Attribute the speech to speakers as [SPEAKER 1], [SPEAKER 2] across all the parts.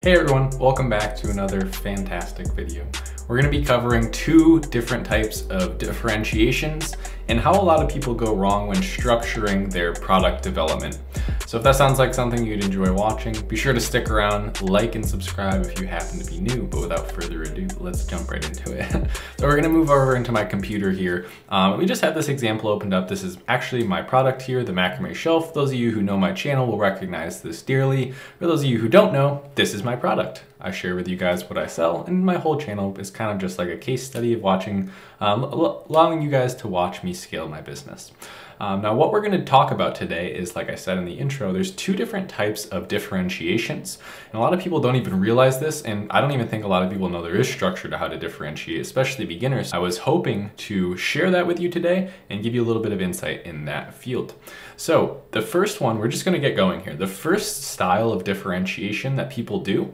[SPEAKER 1] Hey everyone, welcome back to another fantastic video. We're going to be covering two different types of differentiations and how a lot of people go wrong when structuring their product development. So if that sounds like something you'd enjoy watching, be sure to stick around, like and subscribe if you happen to be new, but without further ado, let's jump right into it. So we're going to move over into my computer here. We just have this example opened up. This is actually my product here, the macrame shelf. Those of you who know my channel will recognize this dearly. For those of you who don't know, this is my product. I share with you guys what I sell, and my whole channel is kind of just like a case study of watching, allowing you guys to watch me scale my business. Now what we're going to talk about today is, like I said in the intro, there's two different types of differentiations. And a lot of people don't even realize this, and I don't even think a lot of people know there is structure to how to differentiate, especially beginners. I was hoping to share that with you today and give you a little bit of insight in that field. So the first one, we're just going to get going here. The first style of differentiation that people do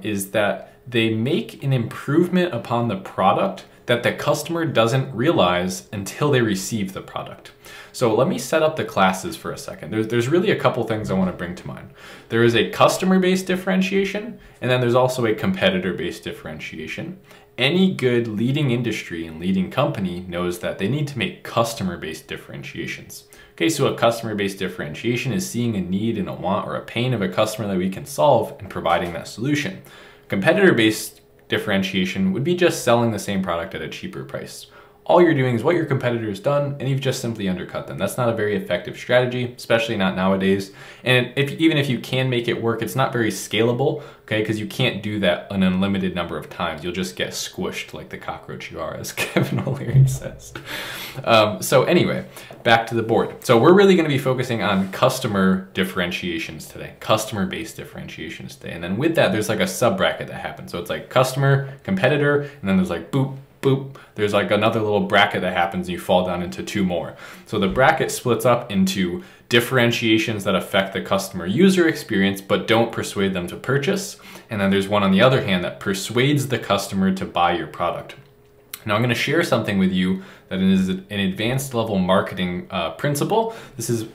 [SPEAKER 1] is that they make an improvement upon the product that the customer doesn't realize until they receive the product. So let me set up the classes for a second. There's really a couple things I want to bring to mind. There is a customer-based differentiation, and then there's also a competitor-based differentiation. Any good leading industry and leading company knows that they need to make customer-based differentiations. Okay, so a customer-based differentiation is seeing a need and a want or a pain of a customer that we can solve and providing that solution. Competitor-based differentiation would be just selling the same product at a cheaper price. All you're doing is what your competitor has done, and you've just simply undercut them. That's not a very effective strategy, especially not nowadays. And even if you can make it work, it's not very scalable, okay? Because you can't do that an unlimited number of times. You'll just get squished like the cockroach you are, as Kevin O'Leary says. So anyway, back to the board. So we're really gonna be focusing on customer differentiations today, customer-based differentiations today. And then with that, there's like a sub-bracket that happens. So it's like customer, competitor, and then there's like boop, boop, there's like another little bracket that happens and you fall down into two more. So the bracket splits up into differentiations that affect the customer user experience but don't persuade them to purchase. And then there's one on the other hand that persuades the customer to buy your product. Now I'm going to share something with you that is an advanced level marketing principle. This is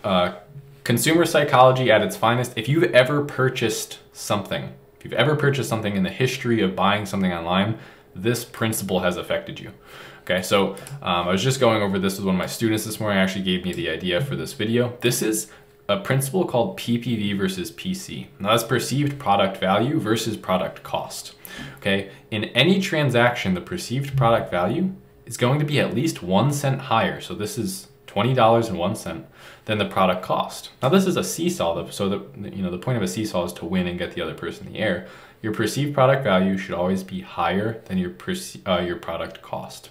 [SPEAKER 1] consumer psychology at its finest. If you've ever purchased something, in the history of buying something online, this principle has affected you. Okay, so I was just going over this with one of my students this morning. Actually gave me the idea for this video. This is a principle called PPV versus PC. Now that's perceived product value versus product cost. Okay, in any transaction, the perceived product value is going to be at least 1 cent higher. So this is $20.01 than the product cost. Now this is a seesaw, so the point of a seesaw is to win and get the other person in the air. Your perceived product value should always be higher than your product cost.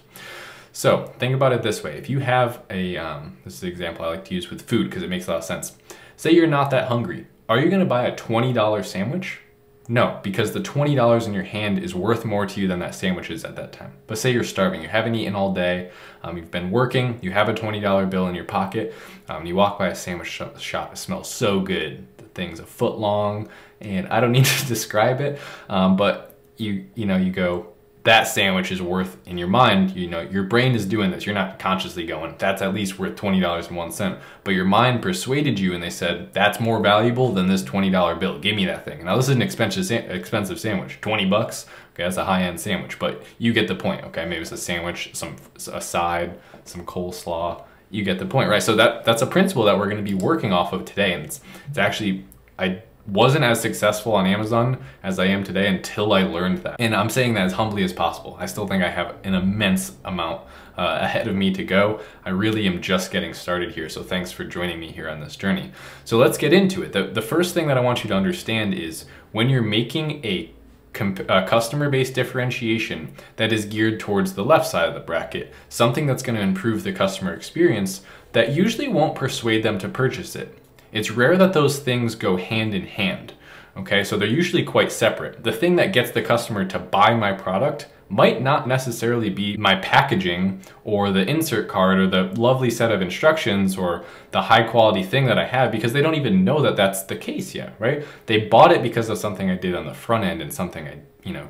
[SPEAKER 1] So think about it this way. If you have a, this is the example I like to use with food because it makes a lot of sense. Say you're not that hungry. Are you gonna buy a $20 sandwich? No, because the $20 in your hand is worth more to you than that sandwich is at that time. But say you're starving, you haven't eaten all day, you've been working, you have a $20 bill in your pocket, you walk by a sandwich shop, it smells so good. The thing's a foot long, and I don't need to describe it, but you go, that sandwich is worth, in your mind, your brain is doing this. You're not consciously going, that's at least worth $20.01, but your mind persuaded you and they said, that's more valuable than this $20 bill. Give me that thing. Now this is an expensive sandwich, 20 bucks. Okay, that's a high-end sandwich, but you get the point. Okay, maybe it's a sandwich, a side, some coleslaw. You get the point, right? So that's a principle that we're going to be working off of today, and it's actually, I wasn't as successful on Amazon as I am today until I learned that. And I'm saying that as humbly as possible. I still think I have an immense amount ahead of me to go. I really am just getting started here, so thanks for joining me here on this journey. So let's get into it. The first thing that I want you to understand is when you're making a customer-based differentiation that is geared towards the left side of the bracket, something that's going to improve the customer experience, that usually won't persuade them to purchase it. It's rare that those things go hand in hand, okay? So they're usually quite separate. The thing that gets the customer to buy my product might not necessarily be my packaging or the insert card or the lovely set of instructions or the high quality thing that I have, because they don't even know that that's the case yet, right? They bought it because of something I did on the front end and something I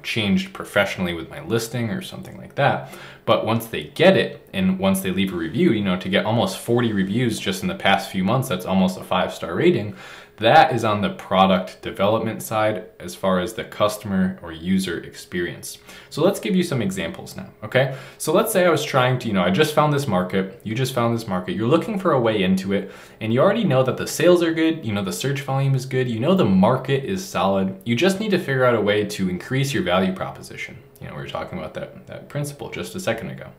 [SPEAKER 1] changed professionally with my listing or something like that. But once they get it and once they leave a review, to get almost 40 reviews just in the past few months, that's almost a 5-star rating, That is on the product development side as far as the customer or user experience. So let's give you some examples now, okay? So let's say I was trying to, I just found this market, you just found this market, you're looking for a way into it, and you already know that the sales are good, the search volume is good, the market is solid. You just need to figure out a way to increase your value proposition. We were talking about that principle just a second ago.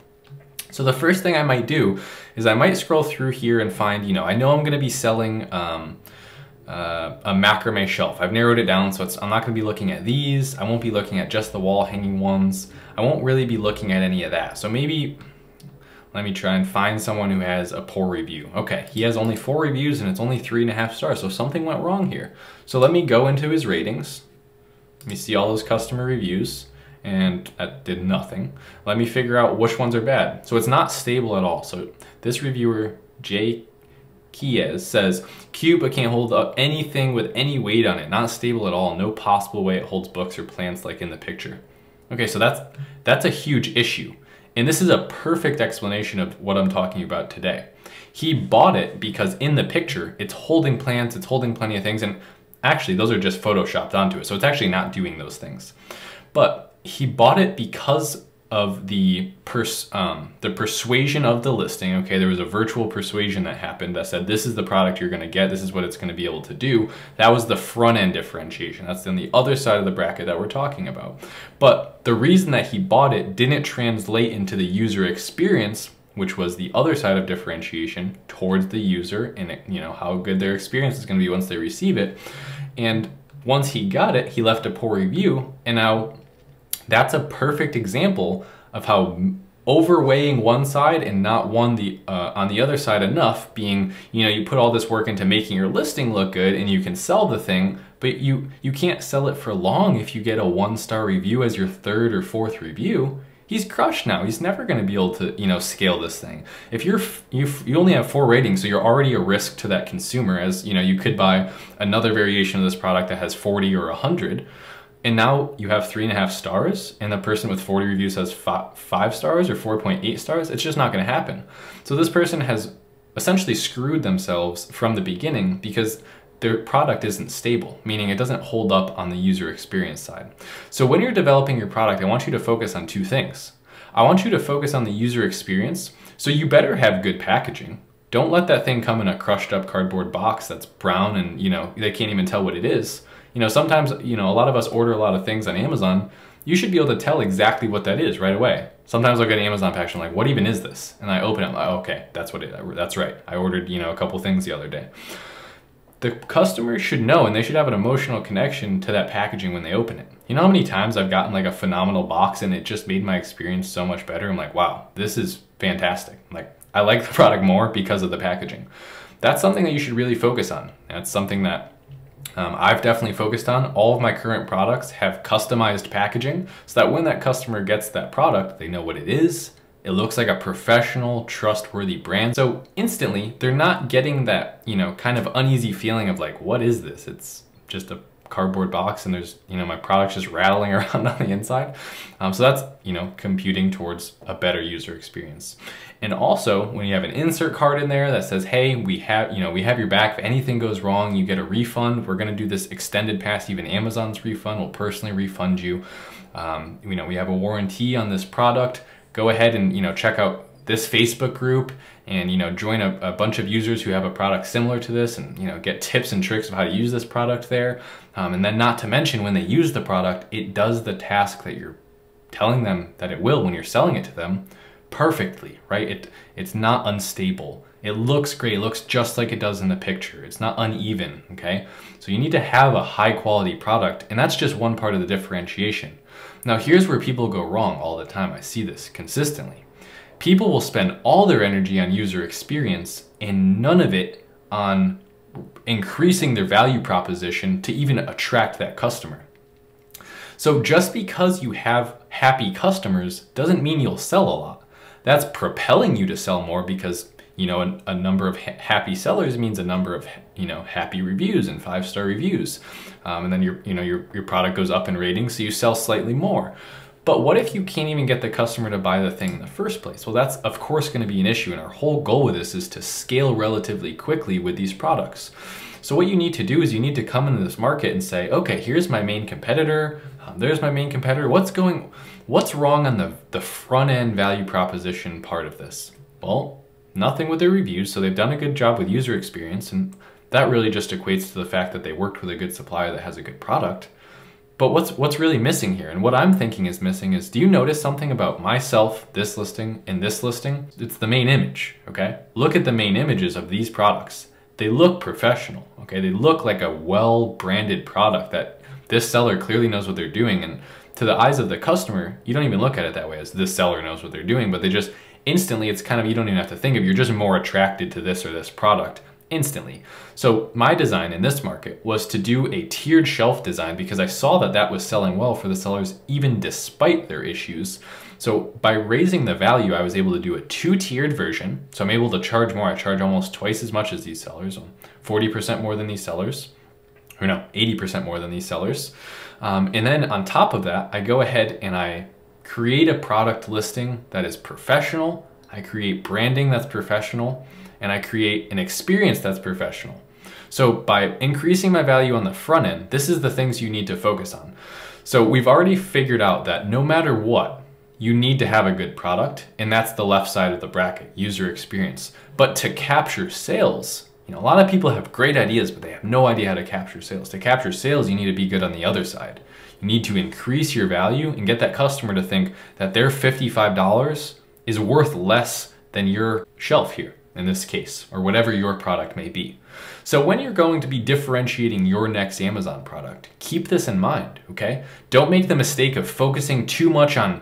[SPEAKER 1] So the first thing I might do is I might scroll through here and find, I know I'm gonna be selling a macrame shelf. I've narrowed it down, so I'm not gonna be looking at these. I won't be looking at just the wall hanging ones. I won't really be looking at any of that. So maybe, let me try and find someone who has a poor review. Okay, he has only 4 reviews and it's only 3.5 stars, so something went wrong here. So let me go into his ratings. Let me see all those customer reviews, and that did nothing. Let me figure out which ones are bad. So it's not stable at all. So this reviewer, Jay Kies, says, cute but can't hold up anything with any weight on it. Not stable at all. No possible way it holds books or plants like in the picture. Okay, so that's a huge issue. And this is a perfect explanation of what I'm talking about today. He bought it because in the picture, it's holding plants, it's holding plenty of things, and actually those are just photoshopped onto it. So it's actually not doing those things. But he bought it because of the persuasion of the listing. Okay, there was a virtual persuasion that happened that said, this is the product you're gonna get, this is what it's gonna be able to do. That was the front end differentiation. That's on the other side of the bracket that we're talking about. But the reason that he bought it didn't translate into the user experience, which was the other side of differentiation towards the user and how good their experience is gonna be once they receive it. And once he got it, he left a poor review, and now that's a perfect example of how overweighing one side and not on the other side enough, being, you put all this work into making your listing look good and you can sell the thing, but you can't sell it for long if you get a 1-star review as your 3rd or 4th review. He's crushed now. He's never going to be able to, scale this thing. If you only have 4 ratings, so you're already a risk to that consumer, as you could buy another variation of this product that has 40 or 100. And now you have 3.5 stars and the person with 40 reviews has 5 stars or 4.8 stars. It's just not gonna happen. So this person has essentially screwed themselves from the beginning because their product isn't stable, meaning it doesn't hold up on the user experience side. So when you're developing your product, I want you to focus on 2 things. I want you to focus on the user experience. So you better have good packaging. Don't let that thing come in a crushed up cardboard box that's brown and they can't even tell what it is. Sometimes, a lot of us order a lot of things on Amazon. You should be able to tell exactly what that is right away. Sometimes I'll get an Amazon package and I'm like, what even is this? And I open it, I'm like, oh, okay, that's right. I ordered, a couple things the other day. The customer should know, and they should have an emotional connection to that packaging when they open it. You know how many times I've gotten like a phenomenal box and it just made my experience so much better? I'm like, wow, this is fantastic. Like, I like the product more because of the packaging. That's something that you should really focus on. That's something that I've definitely focused on. All of my current products have customized packaging so that when that customer gets that product, they know what it is. It looks like a professional, trustworthy brand. So instantly, they're not getting that, kind of uneasy feeling of like, what is this? It's just a cardboard box and there's, my product's just rattling around on the inside. So that's, computing towards a better user experience. And also when you have an insert card in there that says, hey, we have your back. If anything goes wrong, you get a refund. We're gonna do this extended pass, even Amazon's refund will personally refund you. We have a warranty on this product. Go ahead and, check out this Facebook group and, join a bunch of users who have a product similar to this and, get tips and tricks of how to use this product there. And then not to mention when they use the product, it does the task that you're telling them that it will when you're selling it to them perfectly, right? It's not unstable. It looks great. It looks just like it does in the picture. It's not uneven, okay? So you need to have a high quality product, and that's just one part of the differentiation. Now here's where people go wrong all the time. I see this consistently. People will spend all their energy on user experience and none of it on increasing their value proposition to even attract that customer. So just because you have happy customers doesn't mean you'll sell a lot. That's propelling you to sell more because, a number of happy sellers means a number of, happy reviews and 5-star reviews. And then your product goes up in ratings, so you sell slightly more. But what if you can't even get the customer to buy the thing in the first place? Well, that's of course going to be an issue, and our whole goal with this is to scale relatively quickly with these products. So what you need to do is you need to come into this market and say, okay, here's my main competitor. There's my main competitor. What's wrong on the front end value proposition part of this? Well, nothing with their reviews. So they've done a good job with user experience, and that really just equates to the fact that they worked with a good supplier that has a good product. But what's really missing here, and what I'm thinking is missing, is do you notice something about myself, this listing, and this listing? It's the main image, okay? Look at the main images of these products. They look professional, okay? They look like a well-branded product that this seller clearly knows what they're doing. And to the eyes of the customer, you don't even look at it that way as this seller knows what they're doing, but they just instantly, it's kind of, you don't even have to think of, you're just more attracted to this or this product instantly. So my design in this market was to do a tiered shelf design because I saw that that was selling well for the sellers even despite their issues. So by raising the value, I was able to do a 2-tiered version. So I'm able to charge more. I charge almost twice as much as these sellers, 40% more than these sellers, or no, 80% more than these sellers. And then on top of that, I go ahead and I create a product listing that is professional. I create branding that's professional, and I create an experience that's professional. So by increasing my value on the front end, this is the things you need to focus on. So we've already figured out that no matter what, you need to have a good product, and that's the left side of the bracket, user experience. But to capture sales, a lot of people have great ideas, but they have no idea how to capture sales. To capture sales, you need to be good on the other side. You need to increase your value and get that customer to think that their $55 is worth less than your shelf here, in this case, or whatever your product may be. So when you're going to be differentiating your next Amazon product, keep this in mind, okay? Don't make the mistake of focusing too much on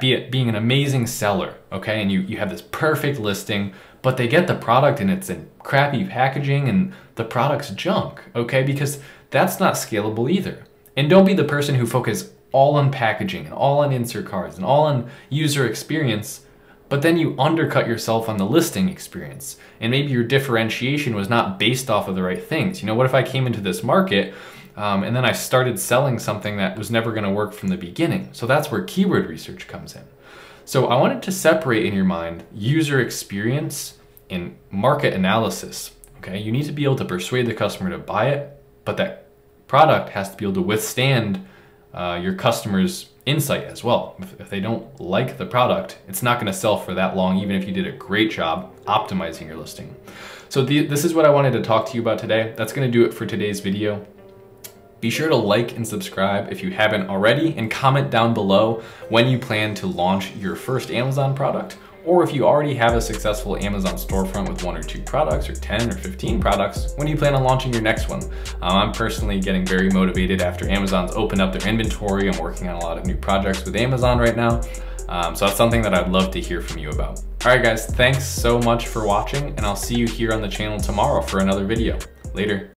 [SPEAKER 1] being an amazing seller, okay? And you have this perfect listing, but they get the product and it's in crappy packaging and the product's junk, okay? Because that's not scalable either. And don't be the person who focuses all on packaging and all on insert cards and all on user experience, but then you undercut yourself on the listing experience. And maybe your differentiation was not based off of the right things. What if I came into this market and then I started selling something that was never gonna work from the beginning? So that's where keyword research comes in. So I wanted to separate in your mind user experience and market analysis, okay? You need to be able to persuade the customer to buy it, but that product has to be able to withstand your customer's insight as well. If they don't like the product, it's not gonna sell for that long, even if you did a great job optimizing your listing. So this is what I wanted to talk to you about today. That's gonna do it for today's video. Be sure to like and subscribe if you haven't already, and comment down below when you plan to launch your first Amazon product, or if you already have a successful Amazon storefront with 1 or 2 products, or 10 or 15 products, when do you plan on launching your next one? I'm personally getting very motivated after Amazon's opened up their inventory. I'm working on a lot of new projects with Amazon right now. So that's something that I'd love to hear from you about. All right guys, thanks so much for watching, and I'll see you here on the channel tomorrow for another video. Later.